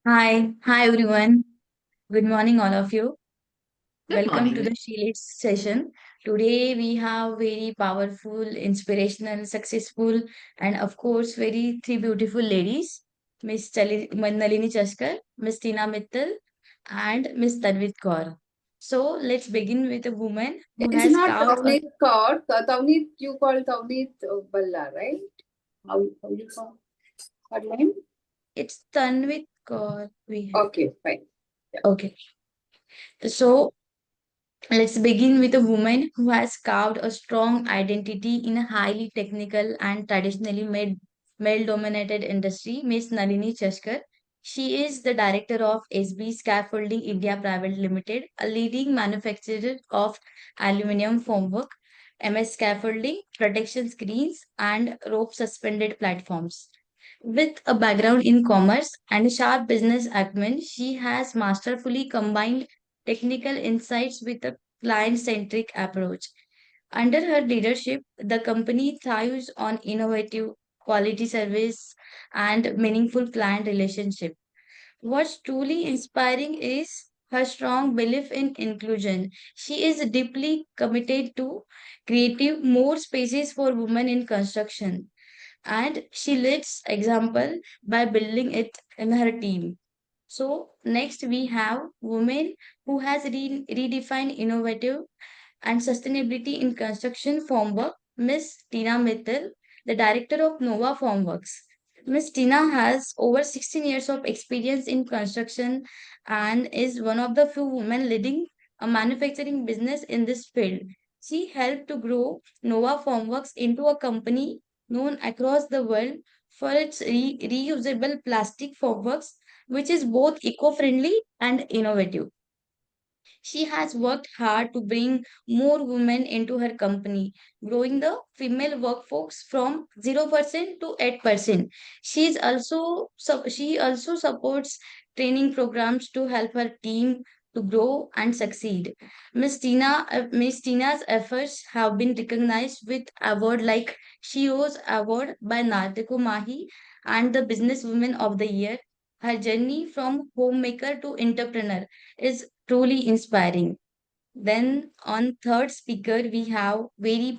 Hi everyone. Good morning, all of you. Good Welcome to morning. the Sheelit's session. Today we have very powerful, inspirational, successful, and of course very three beautiful ladies, Nalini Chaskar, Miss Tina Mittal, and Miss Tanvit Kaur. So let's begin with a woman who It's has not carved a. Tavneet Kaur. Tavneet, you call Tavneet Balla, right? How you call her name? It's Tanvit Kaur we have. Okay, fine. Yeah. Okay. So let's begin with a woman who has carved a strong identity in a highly technical and traditionally male dominated industry, Miss Nalini Chaskar. She is the director of SB Scaffolding India Private Limited, a leading manufacturer of aluminium formwork, MS scaffolding, protection screens, and rope suspended platforms. With a background in commerce and a sharp business acumen, she has masterfully combined technical insights with a client centric approach. Under her leadership, the company thrives on innovative quality service and meaningful client relationship. What's truly inspiring is her strong belief in inclusion. She is deeply committed to creative more spaces for women in construction, and she leads example by building it in her team. So next we have women who has redefined innovative and sustainability in construction formwork, Miss Tina Mittal, the director of Nova Formworks. Miss Tina has over 16 years of experience in construction and is one of the few women leading a manufacturing business in this field. She helped to grow Nova Formworks into a company known across the world for its reusable plastic formworks, which is both eco-friendly and innovative. She has worked hard to bring more women into her company, growing the female workforce from 0% to 8%. She also supports training programs to help her team to grow and succeed. Miss Tina's efforts have been recognized with award like Shiro's Award by Nartiko Mahi and the Businesswoman of the Year. Her journey from homemaker to entrepreneur is truly inspiring. Then on third speaker we have very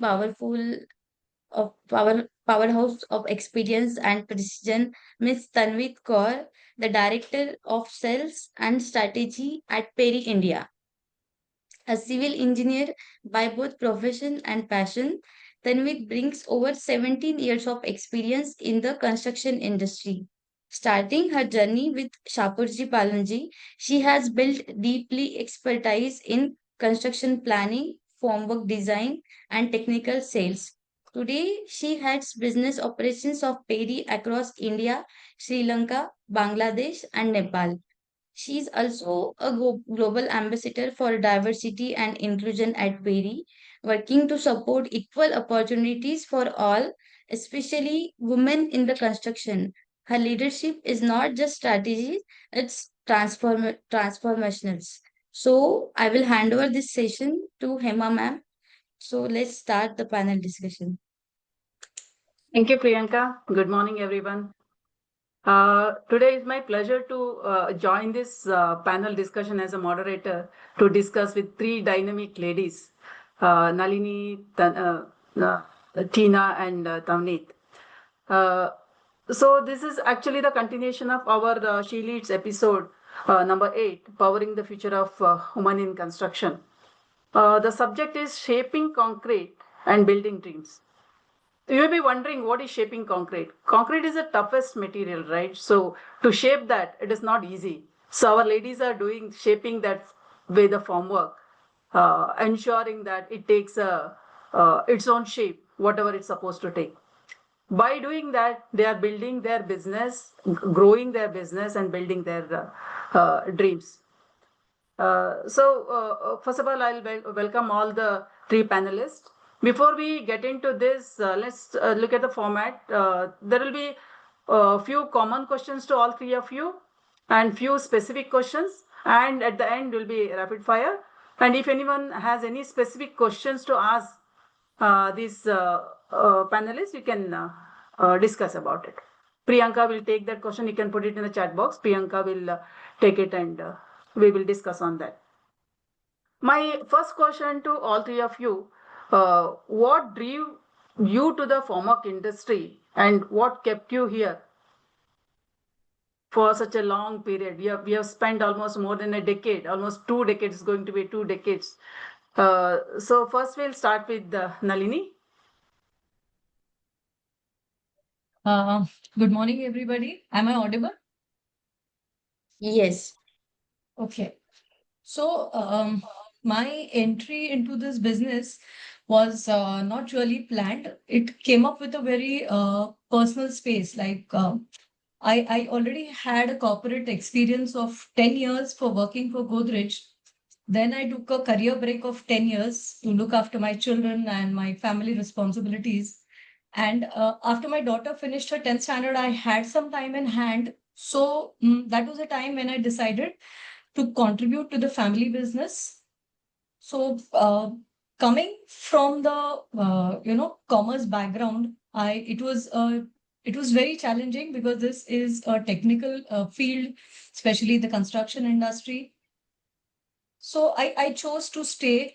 powerhouse of experience and precision, Miss Tanvit Kaur, the director of sales and strategy at Peri India. A civil engineer by both profession and passion, Tanvit brings over 17 years of experience in the construction industry. Starting her journey with Shapurji Palanji, she has built deeply expertise in construction planning, formwork design, and technical sales. Today, she heads business operations of Peri across India, Sri Lanka, Bangladesh, and Nepal. She is also a global ambassador for diversity and inclusion at Peri, working to support equal opportunities for all, especially women in the construction. Her leadership is not just strategy, it's transformational. So I will hand over this session to Hema ma'am. So let's start the panel discussion. Thank you, Priyanka. Good morning, everyone. Today is my pleasure to join this panel discussion as a moderator to discuss with three dynamic ladies, Nalini, Tina, and Tavneet. Uh, so this is actually the continuation of our She Leads episode number 8, Powering the Future of Women in Construction. The subject is Shaping Concrete and Building Dreams. You may be wondering what is shaping concrete. Concrete is the toughest material, right? So to shape that, it is not easy. So our ladies are doing shaping that with the formwork, ensuring that it takes its own shape, whatever it's supposed to take. By doing that, they are building their business, growing their business, and building their dreams. First of all, I'll welcome all the three panelists. Before we get into this, let's look at the format. There will be a few common questions to all three of you and few specific questions. And at the end will be rapid fire. And if anyone has any specific questions to ask these panelists, you can discuss about it. Priyanka will take that question. You can put it in the chat box. Priyanka will take it and we will discuss on that. My first question to all three of you, what drew you to the pharma industry and what kept you here for such a long period? We have spent almost more than a decade, almost 2 decades, going to be 2 decades. So first we'll start with Nalini. Uh, Good morning, everybody. Am I audible? Yes. Okay. So, my entry into this business was not really planned. It came up with a very personal space. I already had a corporate experience of 10 years for working for Godrej. Then I took a career break of 10 years to look after my children and my family responsibilities. And after my daughter finished her 10th standard, I had some time in hand. So that was a time when I decided to contribute to the family business. So coming from the commerce background, I it was very challenging because this is a technical field, especially the construction industry. So I chose to stay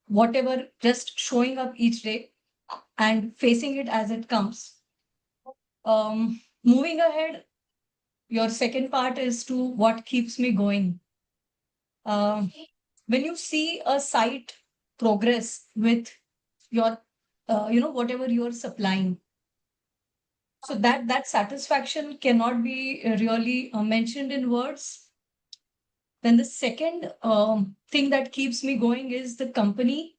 whatever, just showing up each day and facing it as it comes. Moving ahead, your second part is to what keeps me going. Um, when you see a site progress with your, whatever you're supplying, so that satisfaction cannot be really mentioned in words. Then the second thing that keeps me going is the company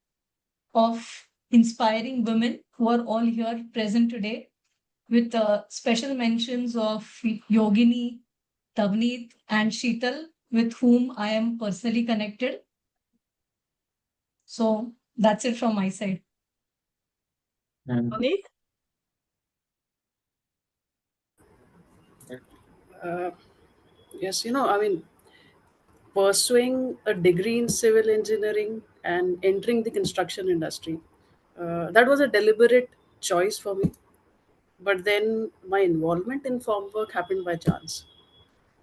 of inspiring women who are all here present today, with special mentions of Yogini, Tavneet, and Sheetal, with whom I am personally connected. So that's it from my side. Navneet? Uh, yes, I mean, pursuing a degree in civil engineering and entering the construction industry, that was a deliberate choice for me. But then my involvement in farm work happened by chance.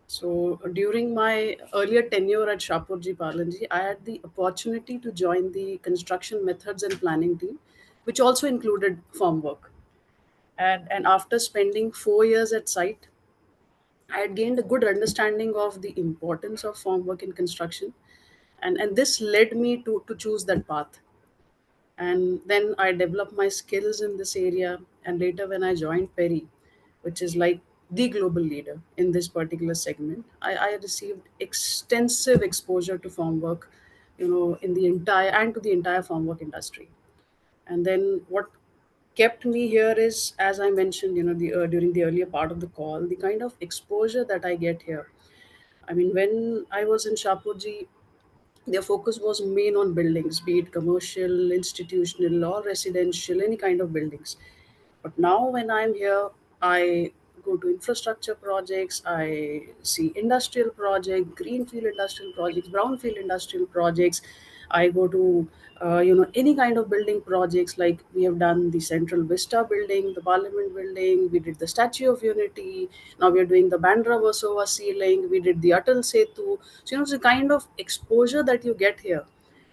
So during my earlier tenure at Shapurji Palanji, I had the opportunity to join the construction methods and planning team, which also included farm work. And after spending 4 years at site, I had gained a good understanding of the importance of farm work in construction, and this led me to choose that path. And then I developed my skills in this area. And later, when I joined Perry, which is like the global leader in this particular segment, I received extensive exposure to farm work, in the entire and to the entire farm work industry. And then what kept me here is, as I mentioned, during the earlier part of the call, the kind of exposure that I get here. I mean, when I was in Shapurji, their focus was main on buildings, be it commercial, institutional, or residential, any kind of buildings. But now, when I'm here, I go to infrastructure projects, I see industrial projects, greenfield industrial projects, brownfield industrial projects. I go to any kind of building projects, like we have done the Central Vista building, the Parliament building, we did the Statue of Unity. Now we are doing the Bandra Versova ceiling, we did the Atal Setu. So it's the kind of exposure that you get here.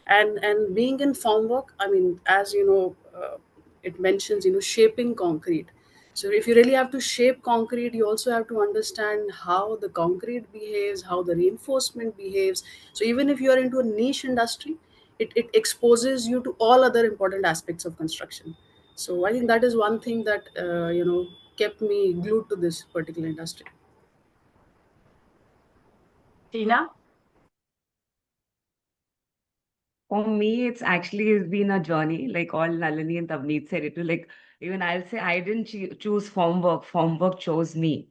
And being in farm work, I mean, as it mentions, shaping concrete. So if you really have to shape concrete, you also have to understand how the concrete behaves, how the reinforcement behaves. So even if you are into a niche industry, it exposes you to all other important aspects of construction. So I think that is one thing that kept me glued to this particular industry. Tina? For me, it's actually been a journey, like all Nalini and Tavneet said it. Like, even I'll say I didn't choose form work chose me.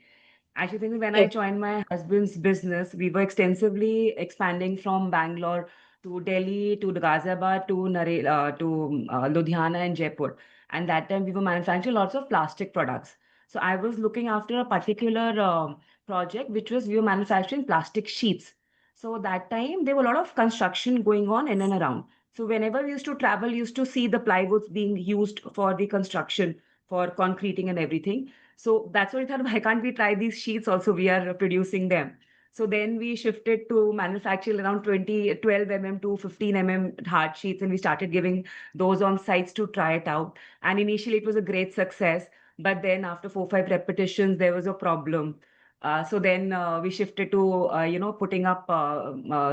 Actually, think when I Okay. joined my husband's business, we were extensively expanding from Bangalore to Delhi to Ghaziabad to Ludhiana and Jaipur. And that time we were manufacturing lots of plastic products. So I was looking after a particular project, which was we were manufacturing plastic sheets. So that time there were a lot of construction going on in and around. So whenever we used to travel, we used to see the plywoods being used for the construction. for concreting and everything. So that's why we thought, why can't we try these sheets also? We are producing them. So then we shifted to manufacture around 12 to 15 hard sheets, and we started giving those on sites to try it out. And initially it was a great success, but then after 4, 5 repetitions, there was a problem. So then we shifted to putting up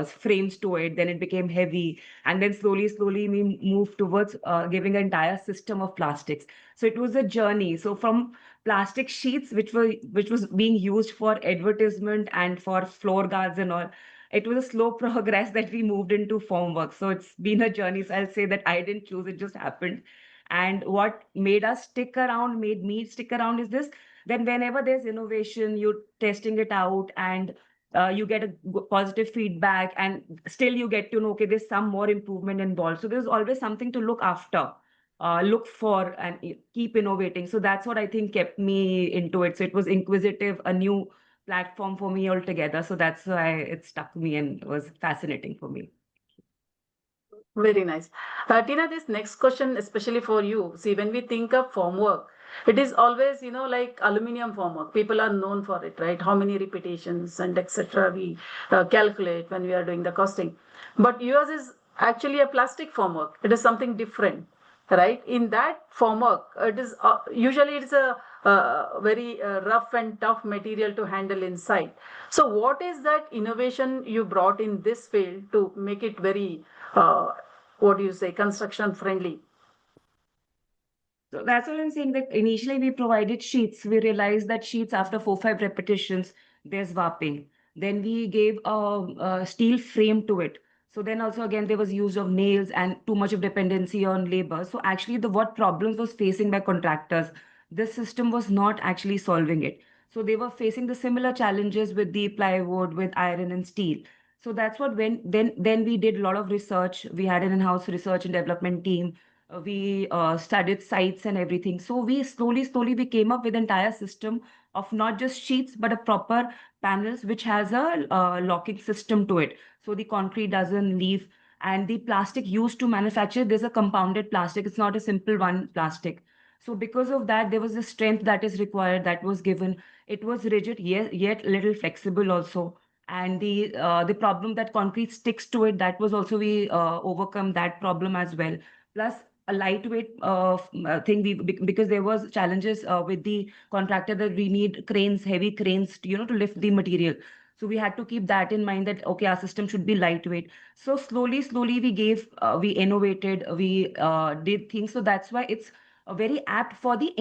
frames to it. Then it became heavy, and then slowly we moved towards giving an entire system of plastics. So it was a journey. So from plastic sheets, which was being used for advertisement and for floor guards and all, it was a slow progress that we moved into formwork. So it's been a journey. So I'll say that I didn't choose, it just happened. And what made me stick around is this: then whenever there's innovation, you're testing it out, and you get a positive feedback, and still you get to know, okay, there's some more improvement involved. So there's always something to look after, look for, and keep innovating. So that's what I think kept me into it. So it was inquisitive, a new platform for me altogether. So that's why it stuck me and was fascinating for me. Very nice. Tina, this next question, especially for you. See, when we think of formwork, it is always, like aluminium formwork. People are known for it, right? How many repetitions and etc. we calculate when we are doing the costing. But yours is actually a plastic formwork. It is something different, right? In that formwork, it is usually it's a very rough and tough material to handle inside. So, what is that innovation you brought in this field to make it very what do you say, construction friendly? So that's what I'm saying, that initially we provided sheets. We realized that sheets, after 4, 5 repetitions, there's warping. Then we gave a steel frame to it. So then also again there was use of nails and too much of dependency on labor. So actually the what problems was facing by contractors, this system was not actually solving it. So they were facing the similar challenges with the plywood, with iron and steel. So that's what when then we did a lot of research. We had an in-house research and development team. We studied sites and everything. So we slowly we came up with entire system of not just sheets but a proper panels which has a locking system to it. So the concrete doesn't leave, and the plastic used to manufacture, there's a compounded plastic. It's not a simple one plastic. So because of that, there was a strength that is required that was given. It was rigid, yet little flexible also. And the problem that concrete sticks to it, that was also we overcome that problem as well. Plus a lightweight thing, because there was challenges with the contractor that we need cranes, heavy cranes, to lift the material. So we had to keep that in mind, that okay, our system should be lightweight. So slowly we innovated, we did things. So that's why it's very apt for the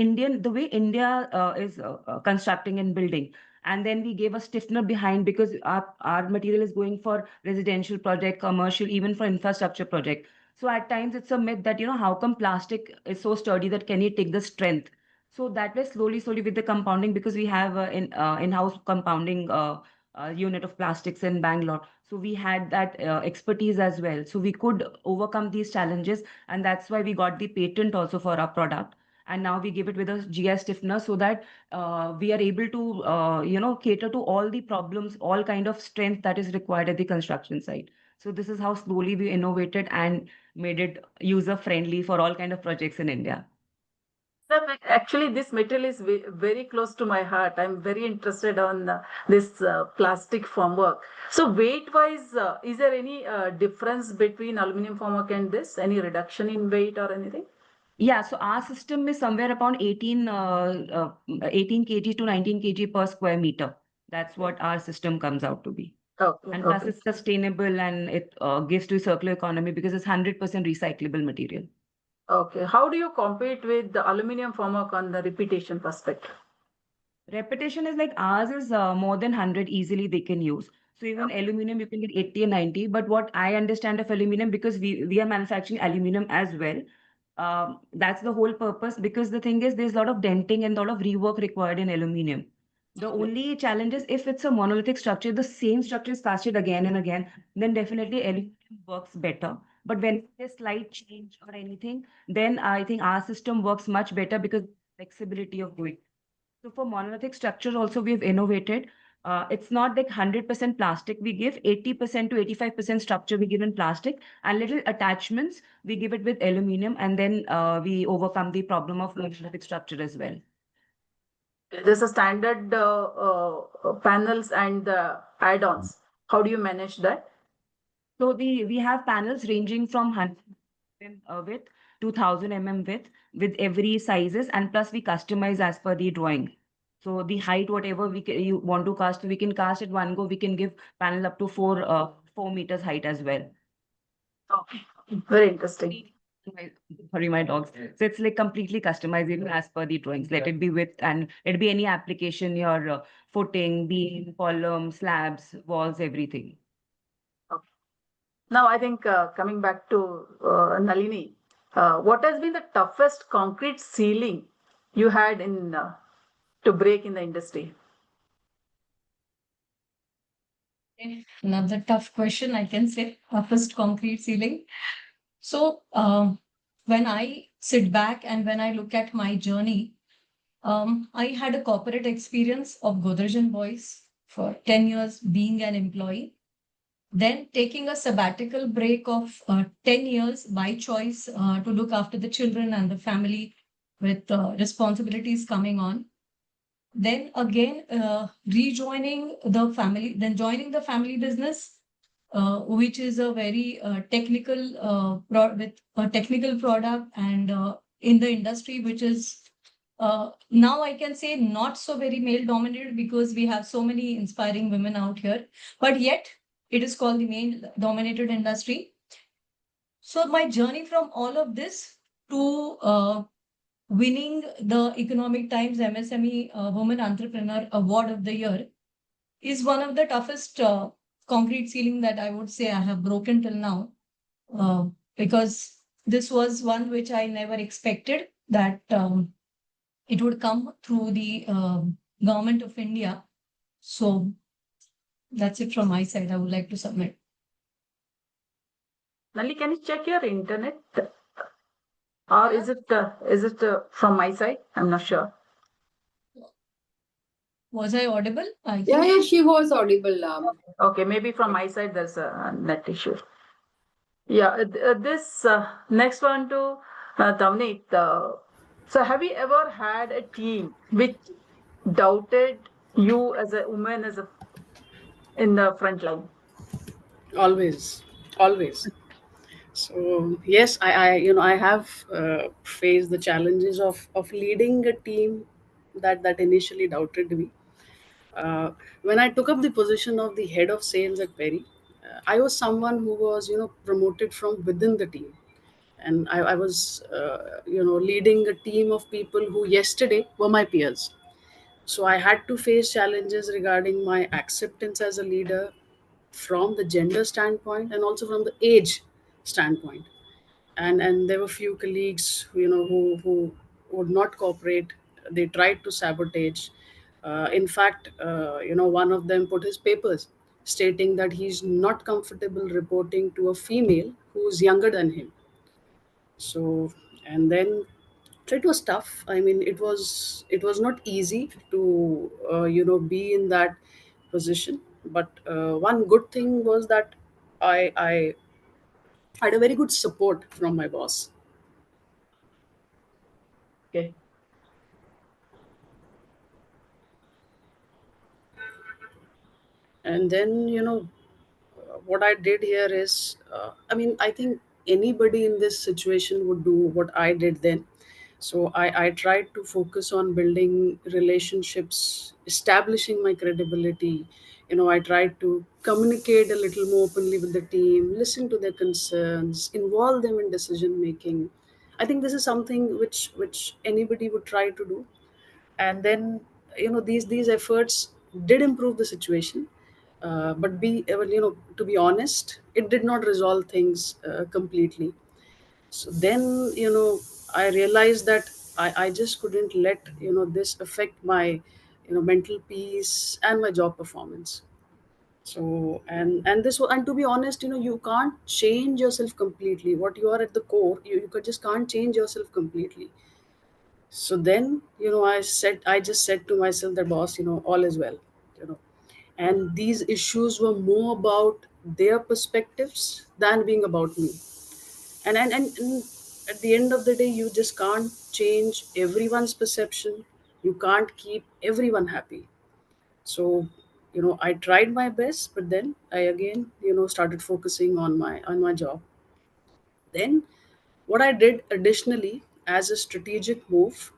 way India is constructing and building. And then we gave a stiffener behind, because our material is going for residential project, commercial, even for infrastructure project. So at times it's a myth that, how come plastic is so sturdy, that can it take the strength? So that way, slowly with the compounding, because we have in-house compounding unit of plastics in Bangalore. So we had that expertise as well. So we could overcome these challenges, and that's why we got the patent also for our product. And now we give it with a GI stiffener, so that we are able to, cater to all the problems, all kind of strength that is required at the construction site. So this is how slowly we innovated and made it user friendly for all kind of projects in India. Sir, actually, this material is very close to my heart. I'm very interested on this plastic formwork. So, weight-wise, is there any difference between aluminum formwork and this? Any reduction in weight or anything? Yeah, so our system is somewhere around 18 kg to 19 kg per square meter. That's what our system comes out to be. Okay, And plus okay. it's sustainable, and it gives to circular economy because it's 100% recyclable material. Okay. How do you compete with the aluminum formwork on the repetition perspective? Repetition is like ours is more than 100 easily they can use. So even aluminum, you can get 80 and 90. But what I understand of aluminum, because we are manufacturing aluminum as well, that's the whole purpose. Because the thing is, there's a lot of denting and a lot of rework required in aluminum. The only challenge is, if it's a monolithic structure, the same structure is casted again and again, then definitely aluminum works better. But when there's slight change or anything, then I think our system works much better, because flexibility of doing. So for monolithic structure also we've innovated. It's not like 100% plastic we give, 80% to 85% structure we give in plastic, and little attachments we give it with aluminum, and then we overcome the problem of magnetic structure as well. There's a standard panels and add-ons. How do you manage that? So we have panels ranging from 100 mm width to 1000 mm width with every sizes, and plus we customize as per the drawing. So the height, whatever you want to cast, we can cast at one go. We can give panel up to 4 meters height as well. Okay, very interesting. My, sorry, my dogs. So it's like completely customizable as per the drawings. Let it be width and let it be any application, your footing, beam, column, slabs, walls, everything. Okay. Now, I think coming back to Nalini, what has been the toughest concrete ceiling you had in to break in the industry? Another tough question, I can say, toughest concrete ceiling. So, when I sit back and when I look at my journey, I had a corporate experience of Godrej and Boys for 10 years being an employee. Then taking a sabbatical break of 10 years by choice to look after the children and the family with responsibilities coming on. Then again, rejoining the family, then joining the family business, which is a very technical with a technical product and in the industry, which is now I can say not so very male dominated because we have so many inspiring women out here, but yet it is called the male dominated industry. So my journey from all of this to winning the Economic Times MSME Woman Entrepreneur Award of the Year is one of the toughest concrete ceiling that I would say I have broken till now, because this was one which I never expected that it would come through the government of India. So that's it from my side. I would like to submit. Nali, can you check your internet? Or is it from my side? I'm not sure. Was I audible? I Yeah, think. yeah, she was audible. Okay, maybe from my side there's a net issue. Yeah, this next one to Tavneet. So, have you ever had a team which doubted you as a woman in the front line? Always, always. So yes, I have faced the challenges of leading a team that initially doubted me. When I took up the position of the head of sales at Perry, I was someone who was promoted from within the team, and I was leading a team of people who yesterday were my peers. So I had to face challenges regarding my acceptance as a leader from the gender standpoint and also from the age standpoint. And there were few colleagues who would not cooperate. They tried to sabotage. In fact, one of them put his papers stating that he's not comfortable reporting to a female who's younger than him. So, and then, so it was tough. I mean, it was not easy to be in that position. But one good thing was that I had a very good support from my boss. Okay. And then what I did here is, I mean, I think anybody in this situation would do what I did then. So I tried to focus on building relationships, establishing my credibility. I tried to communicate a little more openly with the team, listen to their concerns, involve them in decision making. I think this is something which anybody would try to do. And then these efforts did improve the situation, but to be honest, it did not resolve things completely. So then I realized that I just couldn't let this affect my mental peace and my job performance. So and to be honest, you can't change yourself completely. What you are at the core, you just can't change yourself completely. So then I just said to myself that, boss, all is well. you know and these issues were more about their perspectives than being about me. And at the end of the day, you just can't change everyone's perception. You can't keep everyone happy. So, I tried my best, but then I again, started focusing on my job. Then what I did additionally as a strategic move,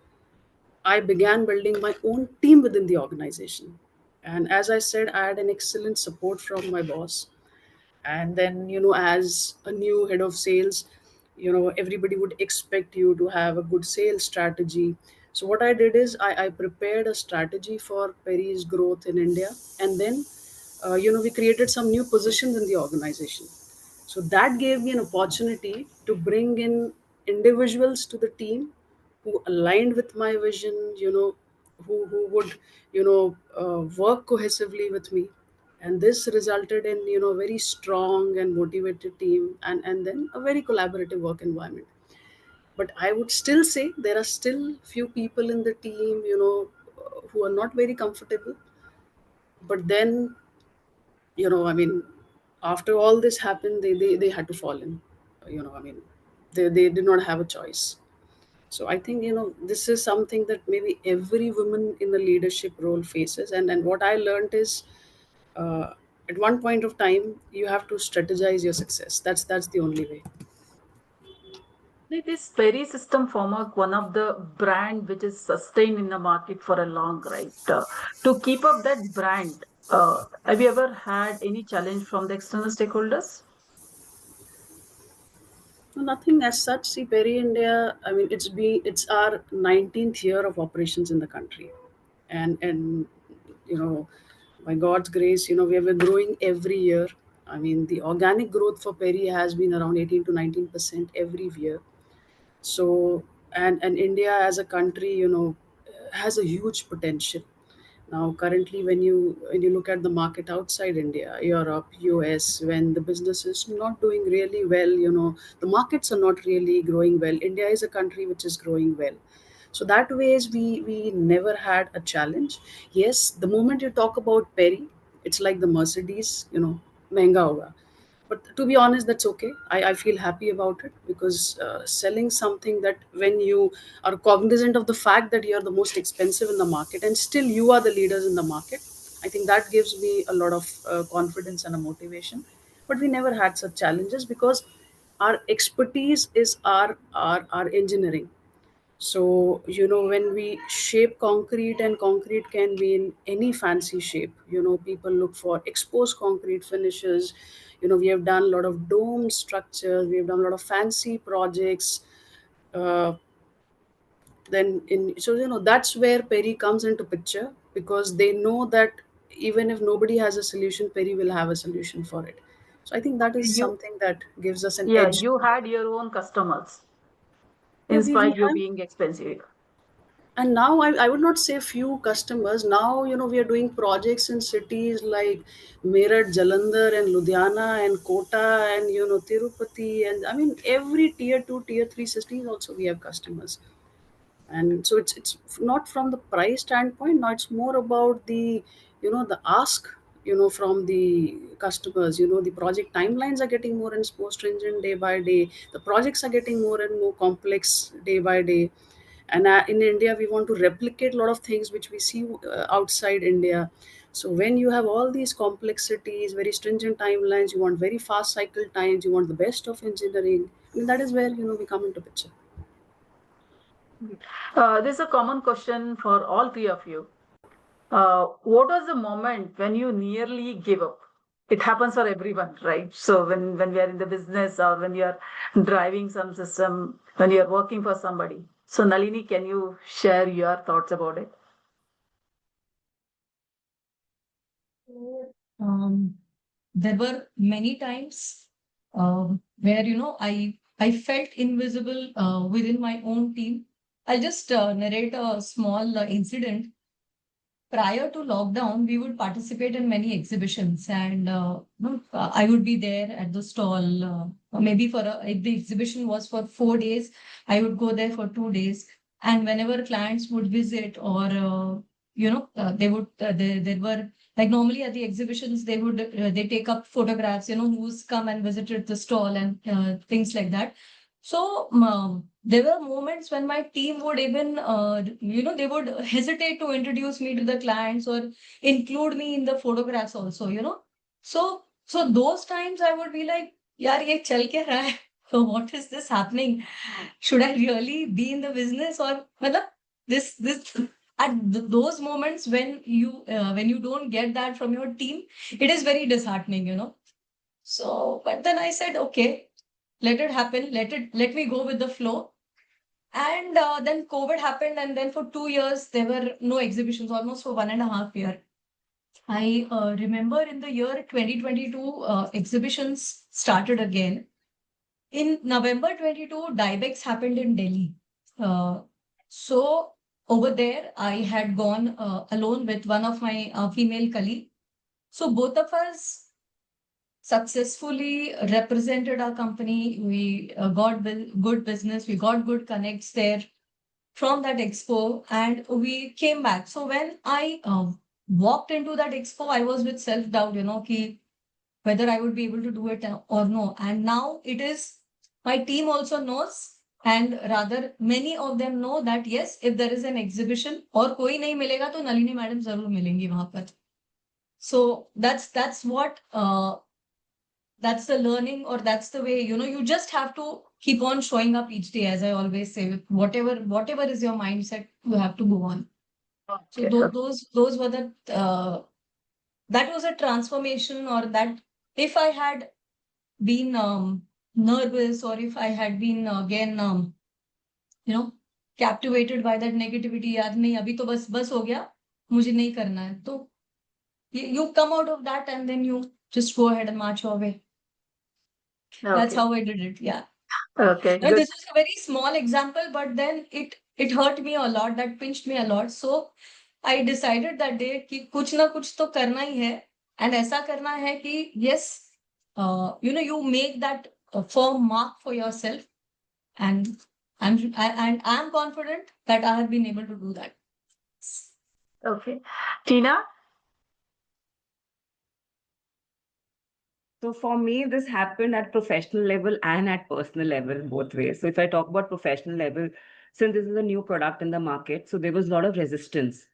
I began building my own team within the organization. And as I said, I had an excellent support from my boss. And then, as a new head of sales, everybody would expect you to have a good sales strategy. So what I did is I prepared a strategy for Perry's growth in India. And then, we created some new positions in the organization. So that gave me an opportunity to bring in individuals to the team who aligned with my vision, who would, work cohesively with me. And this resulted in, a very strong and motivated team, and then a very collaborative work environment. But I would still say there are still few people in the team, who are not very comfortable. But then, I mean, after all this happened, they had to fall in. I mean, they did not have a choice. So I think, this is something that maybe every woman in the leadership role faces. And what I learned is, uh, at one point of time, you have to strategize your success. That's the only way. This Perry system form out one of the brand which is sustained in the market for a long, right? To keep up that brand, have you ever had any challenge from the external stakeholders? No, nothing as such. See, Perry India. I mean, it's our 19th year of operations in the country, and you know, by God's grace, we have been growing every year. I mean, the organic growth for Perry has been around 18 to 19% every year. So, and India as a country, has a huge potential. Now currently, when you look at the market outside India, Europe, US, when the business is not doing really well, the markets are not really growing well. India is a country which is growing well. So that ways we never had a challenge. Yes, the moment you talk about Perry, it's like the Mercedes, महंगा होगा. But to be honest, that's okay. I feel happy about it, because selling something that, when you are cognizant of the fact that you're the most expensive in the market and still you are the leaders in the market, I think that gives me a lot of confidence and a motivation. But we never had such challenges, because our expertise is our engineering. So, when we shape concrete, and concrete can be in any fancy shape, people look for exposed concrete finishes. We have done a lot of dome structures, we have done a lot of fancy projects. Uh, then, that's where Perry comes into picture, because they know that even if nobody has a solution, Perry will have a solution for it. So, I think that is You, something that gives us an yeah, edge. you had your own customers, Yeah, in we spite you have. being expensive. And now I would not say few customers. Now, we are doing projects in cities like Meerut, Jalandhar, and Ludhiana, and Kota, and Tirupati, and I mean every tier 2, tier 3 cities also we have customers. And so it's not from the price standpoint. Now it's more about the ask, from the customers. The project timelines are getting more and more stringent day by day. The projects are getting more and more complex day by day. And in India, we want to replicate a lot of things which we see outside India. So when you have all these complexities, very stringent timelines, you want very fast cycle times, you want the best of engineering, I mean, that is where we come into picture. This is a common question for all three of you. What was the moment when you nearly give up? It happens for everyone, right? So when we are in the business, or when you are driving some system, when you are working for somebody. So Nalini, can you share your thoughts about it? Um, there were many times where I felt invisible within my own team. I'll just narrate a small incident. Prior to lockdown, we would participate in many exhibitions, and I would be there at the stall. Maybe if the exhibition was for 4 days, I would go there for 2 days. And whenever clients would visit, or there were like normally at the exhibitions, they take up photographs, who's come and visited the stall and things like that. So there were moments when my team would even, they would hesitate to introduce me to the clients or include me in the photographs also, So those times I would be like, yaar, ye chal kya raha hai? So what is this happening? Should I really be in the business or matlab, this at those moments when you don't get that from your team, it is very disheartening. So, but then I said, okay, let it happen, let me go with the flow. And then COVID happened, and then for 2 years there were no exhibitions, almost for 1.5 year. I remember in the year 2022, exhibitions started again. In November 22, Dibex happened in Delhi. So over there, I had gone alone with one of my female colleague. So both of us successfully represented our company. We got good business. We got good connects there from that expo, and we came back. So when I walked into that expo, I was with self-doubt, ki whether I would be able to do it or no. And now it is, my team also knows, and rather many of them know that yes, if there is an exhibition और कोई नहीं मिलेगा तो Nalini madam जरूर मिलेंगी वहां पर. So that's what that's the learning, or that's the way, you just have to keep on showing up each day, as I always say, with whatever is your mindset, you have to go on. So Okay. those were the that was a transformation, or that if I had been nervous, or if I had been again captivated by that negativity, यार नहीं अभी तो बस हो गया, मुझे नहीं करना है, तो you come out of that and then you just go ahead and march your way. That's Okay. how I did it. Yeah. Okay. And Good. this is a very small example, but then it hurt me a lot. That pinched me a lot. So I decided that day कि कुछ ना कुछ तो करना ही है, and ऐसा करना है कि yes, you make that firm mark for yourself, and I'm confident that I have been able to do that. Okay. Tina? So for me, this happened at professional level and at personal level, both ways. So if I talk about professional level, since this is a new product in the market, so there was a lot of resistance.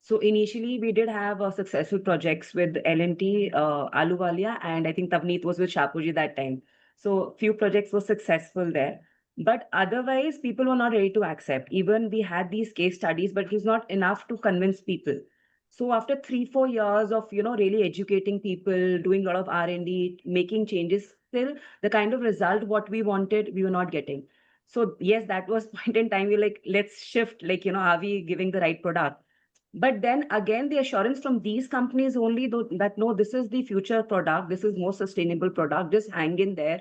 So initially, we did have successful projects with L&T, Ahluwalia, and I think Tavneet was with Shapoorji that time. So few projects were successful there. But otherwise, people were not ready to accept. Even we had these case studies, but it was not enough to convince people. So after 3-4 years of really educating people, doing a lot of R&D, making changes, still the kind of result what we wanted, we were not getting. So yes, that was point in time we're like, let's shift, like, are we giving the right product? But then again, the assurance from these companies only, though, that no, this is the future product, this is more sustainable product, just hang in there.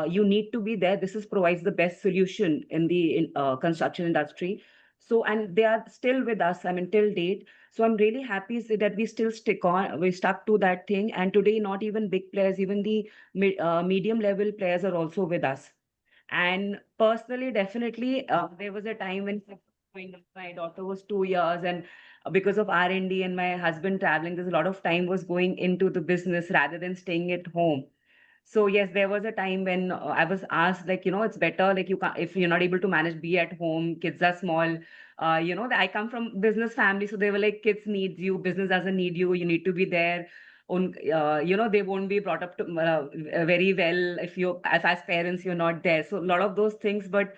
You need to be there. This is provides the best solution in the construction industry. So, and they are still with us, I mean, till date. So I'm really happy that we still we stuck to that thing. And today, not even big players, even the medium level players are also with us. And personally, definitely, there was a time when my daughter was 2 years, and because of R&D and my husband traveling, there's a lot of time was going into the business rather than staying at home. So yes, there was a time when I was asked, like, it's better, like, you can't, if you're not able to manage, be at home. Kids are small. I come from business family, so they were like, kids needs you, business doesn't need you. You need to be there. They won't be brought up to very well if as parents you're not there. So a lot of those things, but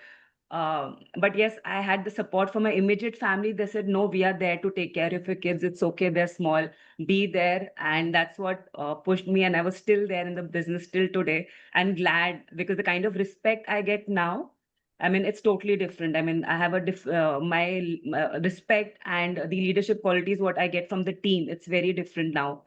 yes, I had the support from my immediate family. They said, no, we are there to take care of your kids. It's okay, they're small, be there. And that's what pushed me. And I was still there in the business till today. And glad, because the kind of respect I get now, I mean, it's totally different. I mean, I have my respect and the leadership qualities, what I get from the team, it's very different now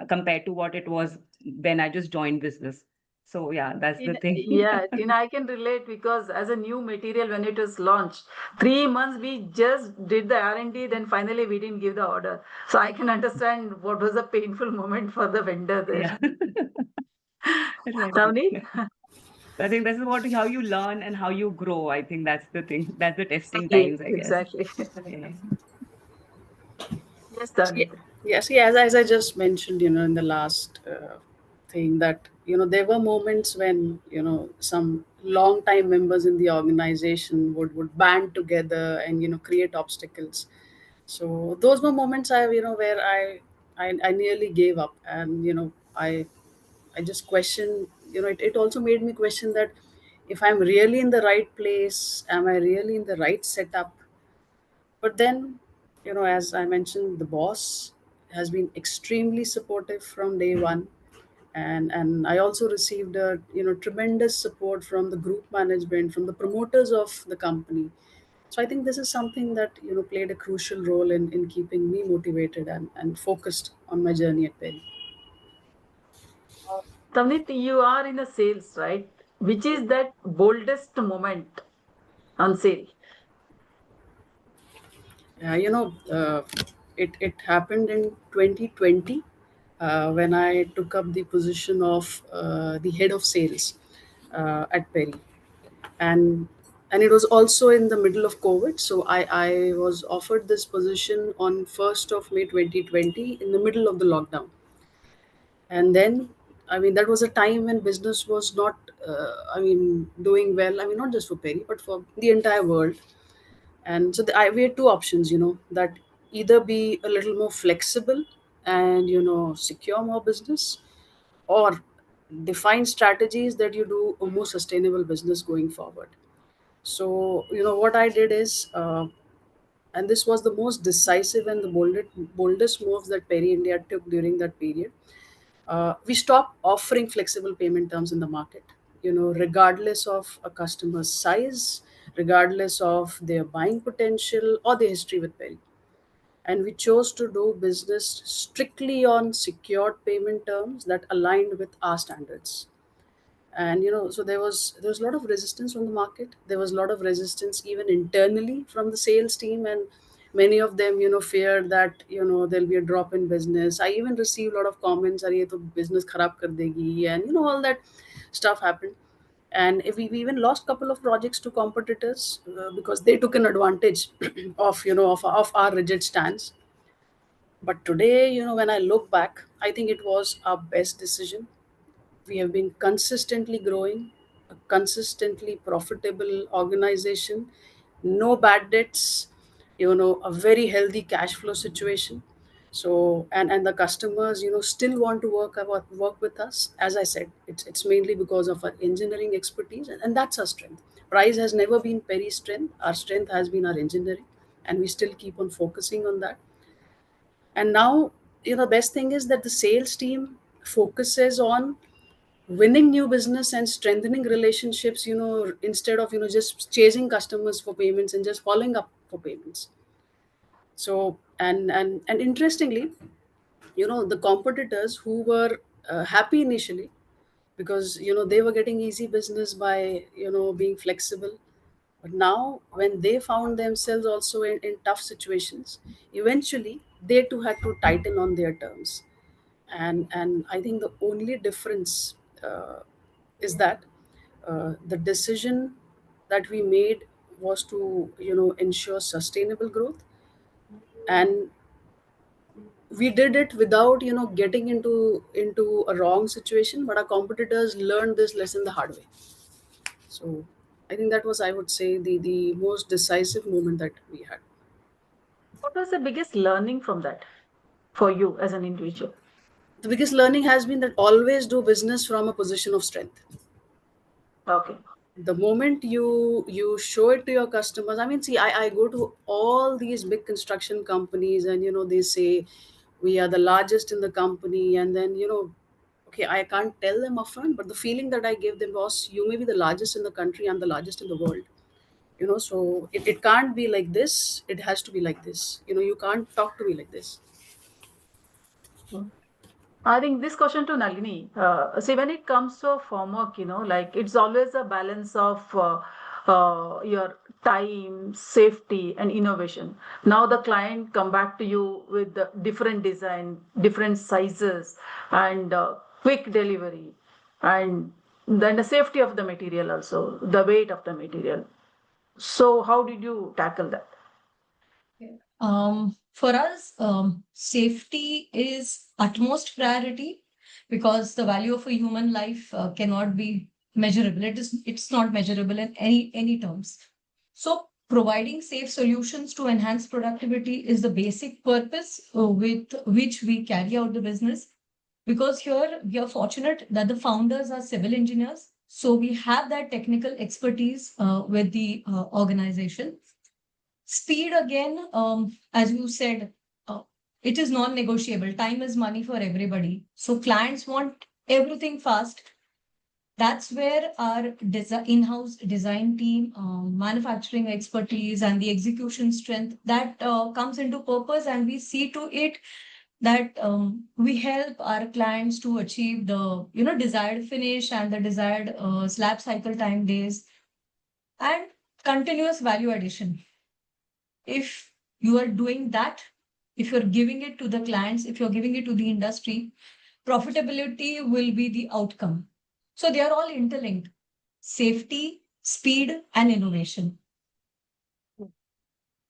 compared to what it was when I just joined business. So yeah, that's the thing. Yeah, Tina, I can relate because as a new material when it was launched, 3 months we just did the R&D, then finally we didn't give the order. So I can understand what was a painful moment for the vendor there. Right. Navneet? I think this is how you learn and how you grow. I think that's the thing. That's the testing Yes, times, I guess. exactly. Yeah. Yes, See, Tavneet. yeah, see, as I just mentioned, in the last thing that, there were moments when, some long time members in the organization would band together and, create obstacles. So those were moments where I nearly gave up, and, I just questioned, it also made me question that if I'm really in the right place, am I really in the right setup? But then, as I mentioned, the boss has been extremely supportive from day one, and I also received a tremendous support from the group management, from the promoters of the company. So I think this is something that played a crucial role in keeping me motivated and focused on my journey at Perry. Tavneet, you are in a sales, right? Which is that boldest moment on sale? Yeah, it happened in 2020 when I took up the position of the head of sales at Perry, and it was also in the middle of COVID. So I was offered this position on 1st of May 2020 in the middle of the lockdown, and then. I mean, that was a time when business was not, doing well. I mean, not just for Perry, but for the entire world. And so we had two options, that either be a little more flexible and secure more business, or define strategies that you do a more sustainable business going forward. So what I did is, and this was the most decisive and the boldest moves that Perry India took during that period. We stopped offering flexible payment terms in the market, regardless of a customer's size, regardless of their buying potential or their history with Perry. And we chose to do business strictly on secured payment terms that aligned with our standards. And so there was a lot of resistance from the market. There was a lot of resistance even internally from the sales team, and many of them feared that there'll be a drop in business. I even received a lot of comments, "Are ye to business kharab kar degi," and all that stuff happened. And if we even lost couple of projects to competitors because they took an advantage of our rigid stance. But today, when I look back, I think it was our best decision. We have been consistently growing, a consistently profitable organization, no bad debts, a very healthy cash flow situation. So, and the customers still want to work with us. As I said, it's mainly because of our engineering expertise, and that's our strength. Price has never been Perry's strength. Our strength has been our engineering, and we still keep on focusing on that. And now, best thing is that the sales team focuses on winning new business and strengthening relationships, instead of just chasing customers for payments and just following up for payments. So, and interestingly, the competitors who were happy initially because they were getting easy business by being flexible, but now when they found themselves also in tough situations, eventually they too had to tighten on their terms. And I think the only difference is that the decision that we made was to ensure sustainable growth, and we did it without getting into a wrong situation, but our competitors learned this lesson the hard way. So I think that was, I would say, the most decisive moment that we had. What was the biggest learning from that for you as an individual? The biggest learning has been that always do business from a position of strength. Okay. The moment you show it to your customers, I mean, see, I go to all these big construction companies, and they say we are the largest in the company, and then okay, I can't tell them upfront, but the feeling that I gave them was, you may be the largest in the country, I'm the largest in the world. So it can't be like this, it has to be like this. You can't talk to me like this. I think this question to Nalini. See, when it comes to homework, like it's always a balance of your time, safety, and innovation. Now the client come back to you with the different design, different sizes, and quick delivery, and then the safety of the material also, the weight of the material. So how did you tackle that? For us, safety is utmost priority because the value of a human life cannot be measurable. It's not measurable in any terms. So providing safe solutions to enhance productivity is the basic purpose with which we carry out the business. Because here we are fortunate that the founders are civil engineers, so we have that technical expertise with the organization. Speed again, as you said, it is non-negotiable. Time is money for everybody. So clients want everything fast. That's where our in-house design team, manufacturing expertise, and the execution strength that comes into purpose, and we see to it that we help our clients to achieve the desired finish and the desired slab cycle time days and continuous value addition. If you are doing that, if you're giving it to the clients, if you're giving it to the industry, profitability will be the outcome. So they are all interlinked: safety, speed, and innovation.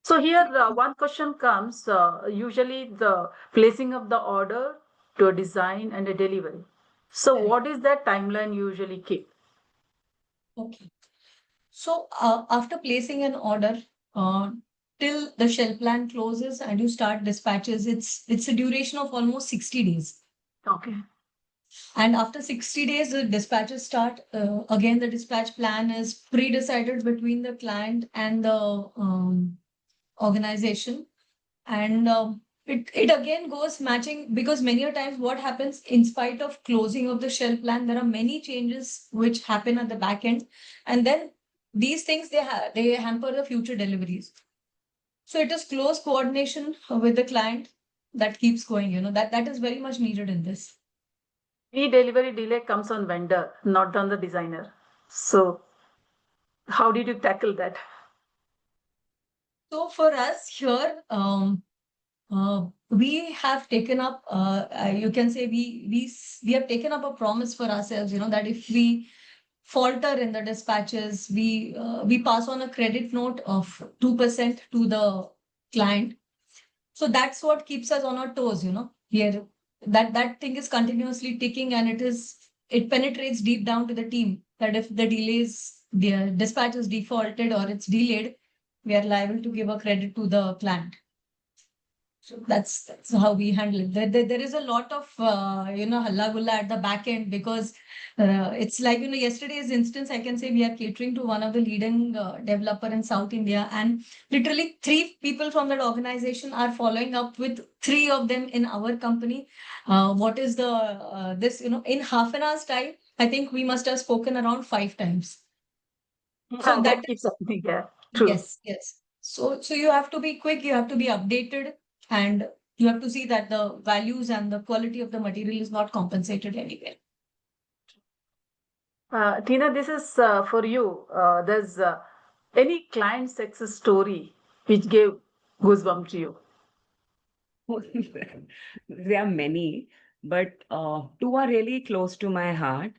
So here one question comes, usually the placing of the order to a design and a delivery. So Correct. what is that timeline usually keep? Okay. So after placing an order, uh, till the shell plan closes and you start dispatches, it's a duration of almost 60 days. Okay. And after 60 days, the dispatches start. Again, the dispatch plan is pre-decided between the client and the organization. And it again goes matching because many a times what happens in spite of closing of the shell plan, there are many changes which happen at the back end. And then these things, they hamper the future deliveries. So it is close coordination with the client that keeps going, that is very much needed in this. Delivery delay comes on vendor, not on the designer. So how did you tackle that? So for us here, we have taken up, you can say we have taken up a promise for ourselves, that if we falter in the dispatches, we pass on a credit note of 2% to the client. So that's what keeps us on our toes, here. That thing is continuously ticking, and it penetrates deep down to the team that if the dispatch is defaulted or it's delayed, we are liable to give a credit to the client. So that's how we handle it. There is a lot of halla gulla at the back end because it's like yesterday's instance. I can say we are catering to one of the leading developer in South India, and literally 3 people from that organization are following up with 3 of them in our company. What is the this in half an hour's time? I think we must have spoken around 5 times. So Yeah, that that keeps happening. Yeah, true. yes. So you have to be quick, you have to be updated, and you have to see that the values and the quality of the material is not compensated anywhere. Tina, this is for you. There's any client success story which gave goosebumps to you? There are many, but two are really close to my heart.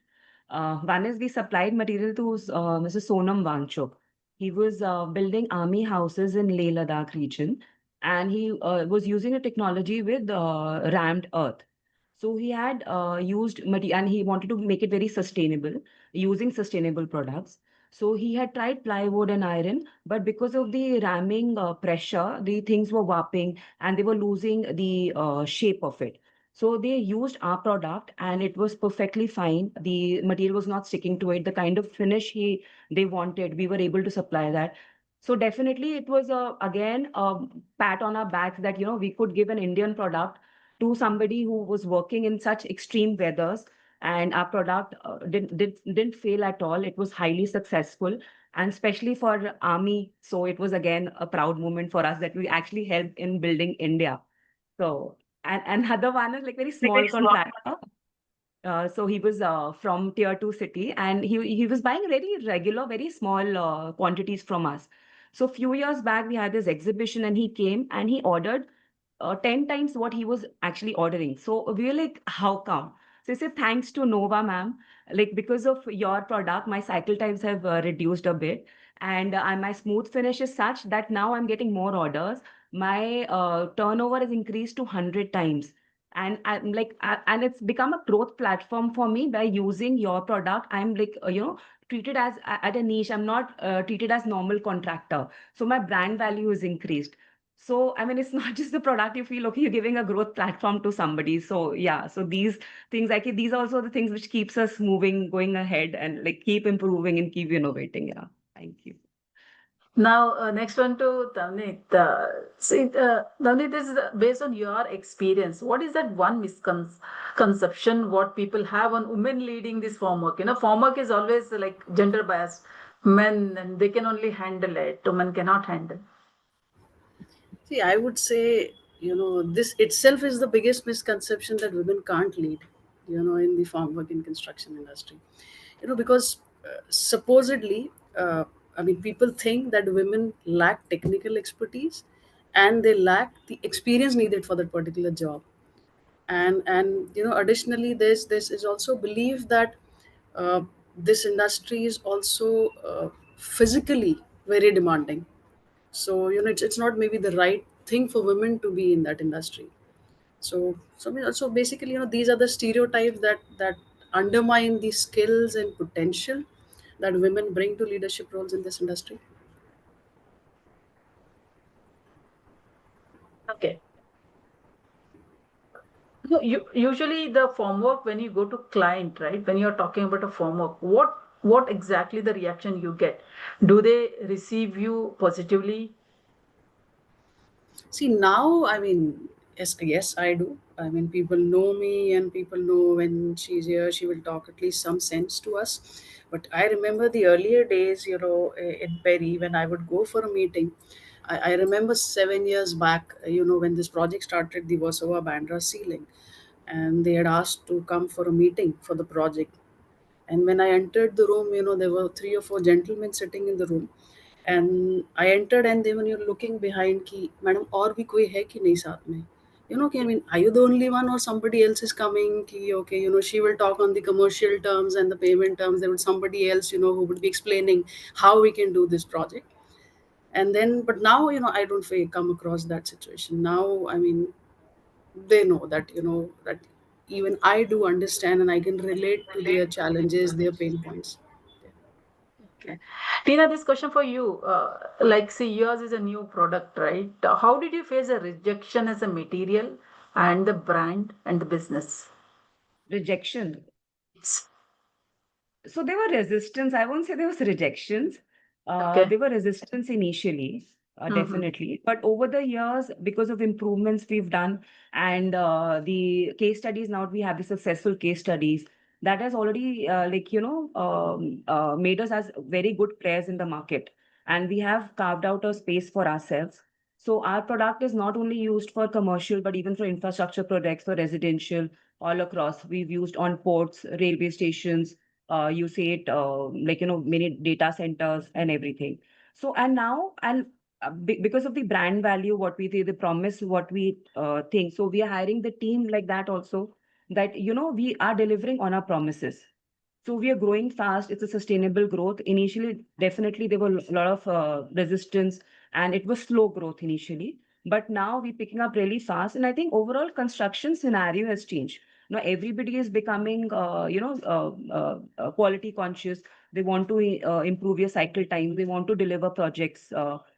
One is we supplied material to Mr. Sonam Wangchuk. He was building army houses in Leh Ladakh region, and he was using a technology with rammed earth. So he had used material, and he wanted to make it very sustainable, using sustainable products. So he had tried plywood and iron, but because of the ramming pressure, the things were warping and they were losing the shape of it. So they used our product and it was perfectly fine. The material was not sticking to it. The kind of finish they wanted, we were able to supply that. So definitely it was again a pat on our backs that we could give an Indian product to somebody who was working in such extreme weathers, and our product didn't fail at all. It was highly successful, and especially for army. So it was again a proud moment for us that we actually helped in building India. So and another one is like very small contractor. So he was from tier 2 city, and he was buying very regular, very small quantities from us. So few years back we had this exhibition, and he came and he ordered 10 times what he was actually ordering. So we were like, how come? So he said, thanks to Nova, ma'am. Like, because of your product, my cycle times have reduced a bit. And my smooth finish is such that now I'm getting more orders. my turnover has increased to 100 times. And I'm like, and it's become a growth platform for me. By using your product, I'm like, treated as at a niche. I'm not treated as normal contractor. So my brand value is increased. So, I mean, it's not just the product. You feel, okay, you're giving a growth platform to somebody. So yeah, so these things, like these are also the things which keeps us moving, going ahead, and like keep improving and keep innovating. Yeah. Thank you. Now, next one to Tavneet. Tavneet, this is based on your experience. What is that one misconception what people have on women leading this farm work? Farm work is always like gender biased. Men, and they can only handle it. Women cannot handle. See, I would say, this itself is the biggest misconception that women can't lead, in the farm work and construction industry. Because supposedly, I mean, people think that women lack technical expertise and they lack the experience needed for that particular job. And additionally, this is also belief that uh, this industry is also physically very demanding. So it's not maybe the right thing for women to be in that industry. So I mean, so basically, these are the stereotypes that undermine the skills and potential that women bring to leadership roles in this industry. Okay. So usually the form work when you go to client, right? When you're talking about a form work, what exactly the reaction you get? Do they receive you positively? See, now, I mean, yes, I do. I mean, people know me, and people know when she's here, she will talk at least some sense to us. But I remember the earlier days, in Perry, when I would go for a meeting. I remember 7 years back, when this project started, the Warsaw Bandra ceiling, and they had asked to come for a meeting for the project. And when I entered the room, there were three or four gentlemen sitting in the room. And I entered, and they were looking behind, ki, Madam, और भी कोई है कि नहीं साथ में? I mean, are you the only one or somebody else is coming? Ki, okay, she will talk on the commercial terms and the payment terms. There was somebody else, who would be explaining how we can do this project. And then, but now, I don't come across that situation. Now, I mean, they know that, that even I do understand and I can relate to their challenges, their pain points. Okay. Tina, this question for you. Like, see, yours is a new product, right? How did you face a rejection as a material and the brand and the business? Rejection. It's So there were resistance. I won't say there was rejections. okay. There were resistance initially, Mm-hmm. definitely. But over the years, because of improvements we've done and the case studies, now we have the successful case studies that has already, made us as very good players in the market. And we have carved out a space for ourselves. So our product is not only used for commercial, but even for infrastructure projects, for residential, all across. We've used on ports, railway stations, you see it like many data centers and everything. So and now and because of the brand value, what we say, the promise, what we think, so we are hiring the team like that also, that we are delivering on our promises. So we are growing fast. It's a sustainable growth. Initially, definitely there were a lot of resistance, and it was slow growth initially. But now we're picking up really fast, and I think overall construction scenario has changed. Now everybody is becoming, quality conscious. They want to improve your cycle time. They want to deliver projects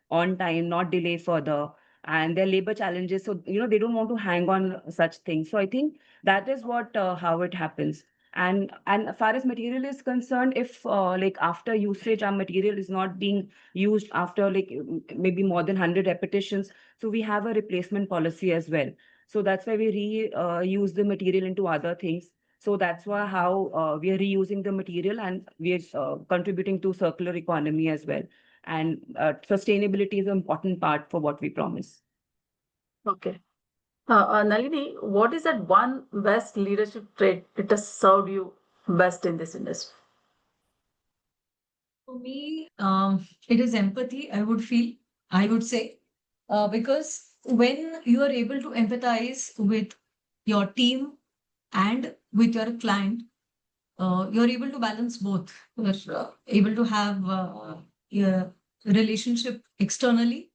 on time, not delay further. And their labor challenges, so they don't want to hang on such things. So I think that is what how it happens. And as far as material is concerned, if like after usage our material is not being used after like maybe more than 100 repetitions, so we have a replacement policy as well. So that's why we use the material into other things. So that's why how we are reusing the material, and we are contributing to circular economy as well. And sustainability is an important part for what we promise. Okay. Nalini, what is that one best leadership trait that has served you best in this industry? For me, it is empathy, I would say, because when you are able to empathize with your team and with your client, you're able to balance both. You're able to have a relationship externally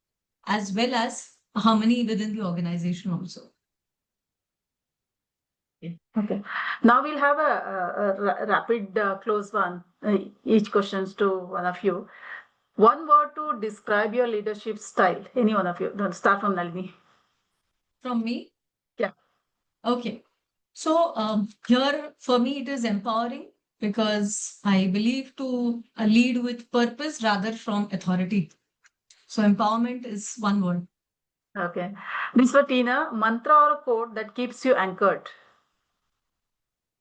as well as harmony within the organization also. Okay. Now we'll have a rapid close one, each questions to one of you. One word to describe your leadership style. Any one of you. Don't start from Nalini. From me? Yeah. Okay. So here for me it is empowering because I believe to lead with purpose rather from authority. So empowerment is one word. Okay. This for Tina, mantra or quote that keeps you anchored.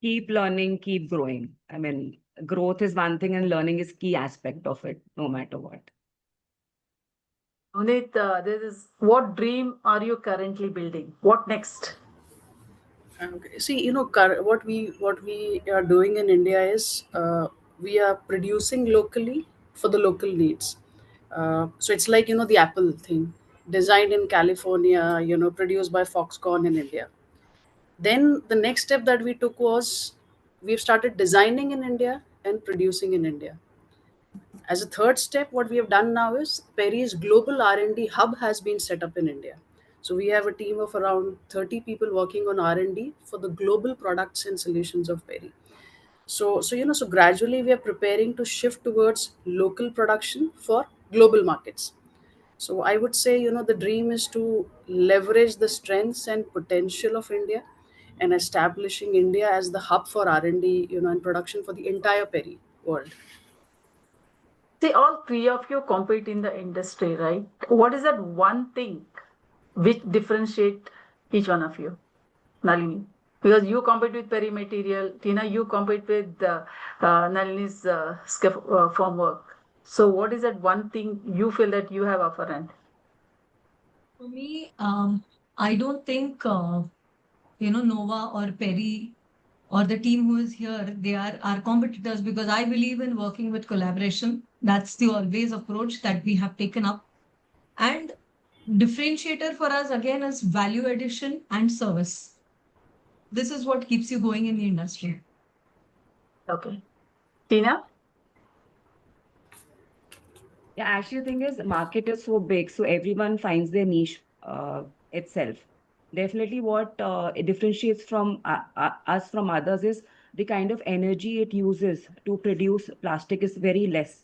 Keep learning, keep growing. I mean, growth is one thing and learning is key aspect of it, no matter what. Unit, this is what dream are you currently building? What next? Okay. See, what we are doing in India is we are producing locally for the local needs. So it's like the Apple thing, designed in California, produced by Foxconn in India. Then the next step that we took was we've started designing in India and producing in India. As a third step, what we have done now is Perry's global R&D hub has been set up in India. So we have a team of around 30 people working on R&D for the global products and solutions of Perry. So gradually we are preparing to shift towards local production for global markets. So I would say, the dream is to leverage the strengths and potential of India and establishing India as the hub for R&D, and production for the entire Perry world. See, all three of you compete in the industry, right? What is that one thing which differentiate each one of you? Nalini. Because you compete with perimaterial, Tina, you compete with Nalini's form work. So, what is that one thing you feel that you have upper hand? For me, I don't think Nova or Perry or the team who is here, they are our competitors because I believe in working with collaboration. That's the always approach that we have taken up. And differentiator for us again is value addition and service. This is what keeps you going in the industry. Okay. Tina? Yeah, actually, the thing is, the market is so big, so everyone finds their niche itself. Definitely, what it differentiates from us from others is the kind of energy it uses to produce plastic is very less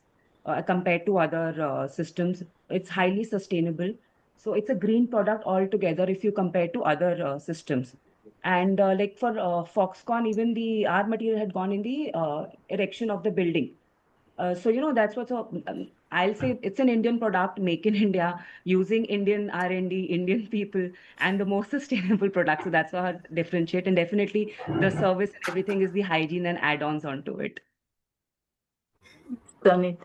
compared to other systems. It's highly sustainable, so it's a green product altogether if you compare to other systems. And like for Foxconn, even the our material had gone in the erection of the building. So that's what's I'll say it's an Indian product, make in India, using Indian R&D, Indian people, and the most sustainable product. So that's how I differentiate. And definitely the service and everything is the hygiene and add-ons onto it. Tanit.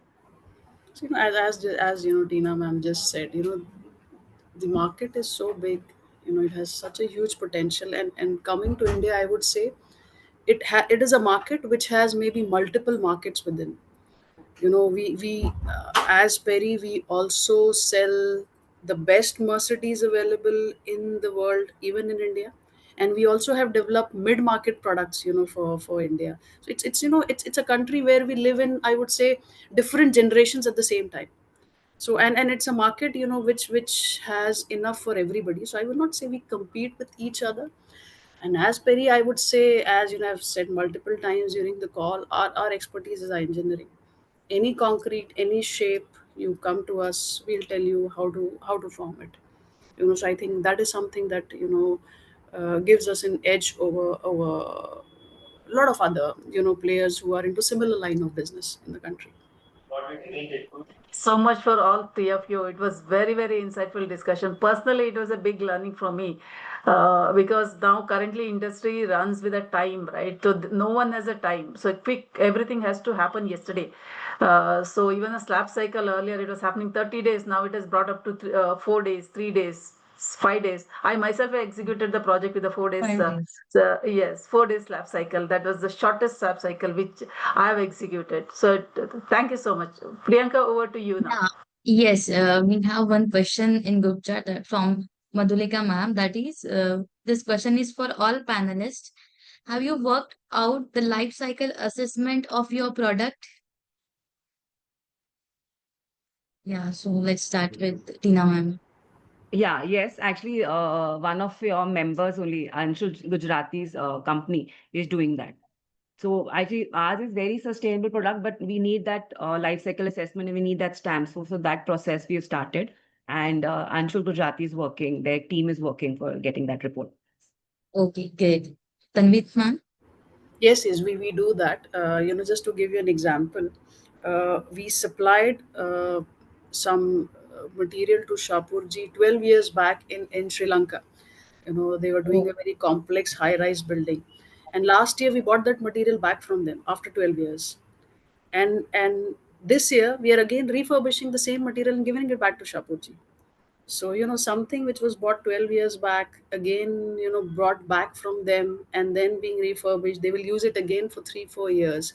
So, as Tina ma'am just said, the market is so big. It has such a huge potential, and coming to India, I would say it is a market which has maybe multiple markets within. We as Perry, we also sell the best Mercedes available in the world, even in India, and we also have developed mid market products, for India. So it's a country where we live in, I would say, different generations at the same time. So and it's a market, which has enough for everybody. So I would not say we compete with each other. And as Perry, I would say, as I've said multiple times during the call, our expertise is our engineering. Any concrete, any shape, you come to us, we'll tell you how to form it. So I think that is something that gives us an edge over a lot of other players who are into similar line of business in the country. So much for all three of you. It was very, very insightful discussion. Personally, it was a big learning for me because now currently industry runs with a time, right? So no one has a time. So quick, everything has to happen yesterday. So even a slab cycle earlier, it was happening 30 days. Now it has brought up to 4 days, 3 days. 5 days. I myself executed the project with a 4 days. 5 days. Yes, 4 days slab cycle. That was the shortest slab cycle which I have executed. So thank you so much. Priyanka, over to you now. Yeah. Yes, we have one question in group chat from Madhulika ma'am. That is, this question is for all panelists. Have you worked out the life cycle assessment of your product? Yeah, so let's start with Tina ma'am. Yeah, yes. Actually, one of your members only, Anshul Gujarati's company, is doing that. So actually, ours is very sustainable product, but we need that life cycle assessment and we need that stamp. So that process we have started, and Anshul Gujarati is working. Their team is working for getting that report. Okay, great. Tanvit ma'am? Yes, we do that. Just to give you an example, we supplied some material to Shapurji 12 years back in Sri Lanka. They were doing Oh, a very complex high-rise building. And last year we bought that material back from them after 12 years. And this year we are again refurbishing the same material and giving it back to Shapurji. So, something which was bought 12 years back, again, brought back from them and then being refurbished, they will use it again for 3, 4 years.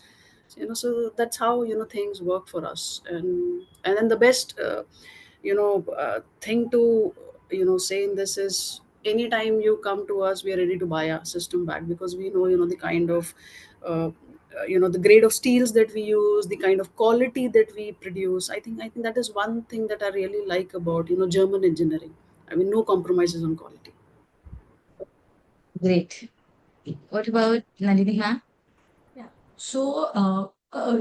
So that's how, things work for us. And then the best, thing to, say in this is anytime you come to us, we are ready to buy our system back because we know, the kind of, the grade of steels that we use, the kind of quality that we produce. I think that is one thing that I really like about German engineering. I mean, no compromises on quality. great. What about Nalini ma'am? Yeah. So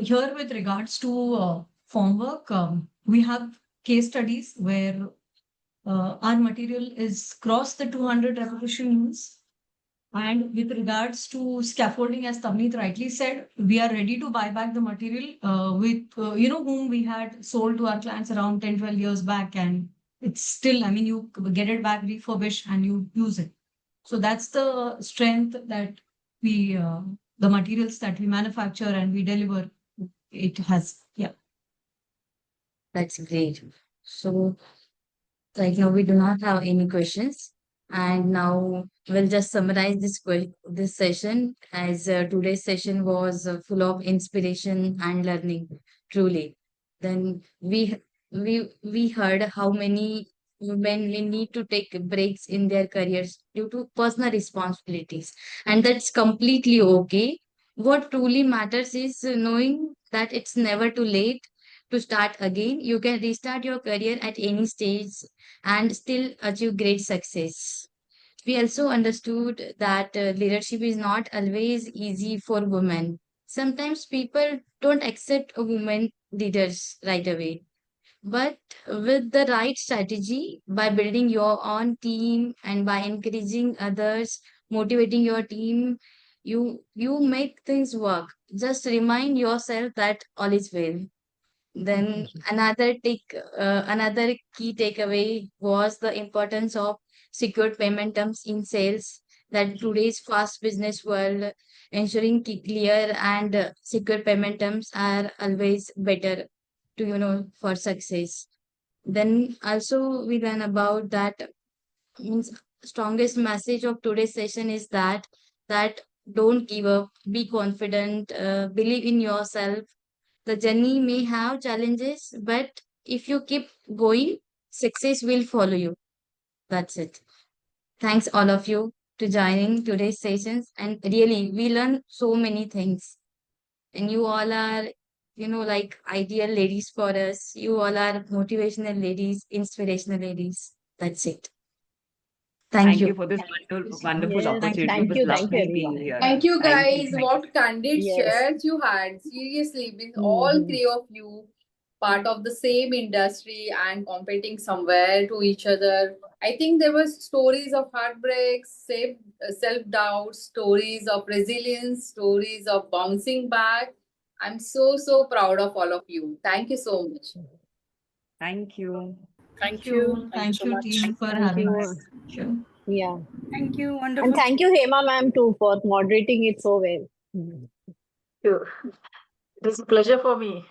here with regards to formwork, we have case studies where our material is cross the 200 revolution units. And with regards to scaffolding, as Tavneet rightly said, we are ready to buy back the material with, whom we had sold to our clients around 10, 12 years back. And it's still, I mean, you get it back refurbished and you use it. So that's the strength that the materials that we manufacture and we deliver, it has. Yeah. That's great. So right now we do not have any questions. And now we'll just summarize this session as today's session was full of inspiration and learning, truly. Then we heard how many women may need to take breaks in their careers due to personal responsibilities, and that's completely okay. What truly matters is knowing that it's never too late to start again. You can restart your career at any stage and still achieve great success. We also understood that leadership is not always easy for women. Sometimes people don't accept a woman leaders right away. But with the right strategy, by building your own team and by encouraging others, motivating your team, you make things work. Just remind yourself that all is well. Then another key takeaway was the importance of secured payment terms in sales. That today's fast business world, ensuring clear and secure payment terms are always better to for success. Then also we learn about that means strongest message of today's session is that don't give up, be confident, believe in yourself. The journey may have challenges, but if you keep going, success will follow you. That's it. Thanks all of you to joining today's sessions. And really, we learn so many things. And you all are, like ideal ladies for us. You all are motivational ladies, inspirational ladies. That's it. Thank Thank you you. for this wonderful Yes. Thank opportunity. It was Thank you, lovely being everyone. here. Thank you, Thank you. guys. What candid Yes. shares you had. Seriously, with all Mhm. three of you, part of the same industry and competing somewhere to each other. I think there were stories of heartbreaks, self-doubt, stories of resilience, stories of bouncing back. I'm so proud of all of you. Thank you so much. Thank you. Thank Thank you. you. Thank you Thank so you, much. team, for Thank having you. us. Sure. Yeah. Thank you. And Wonderful. thank you, Hema ma'am, too, for moderating it so well. Thank you. It is a pleasure for me.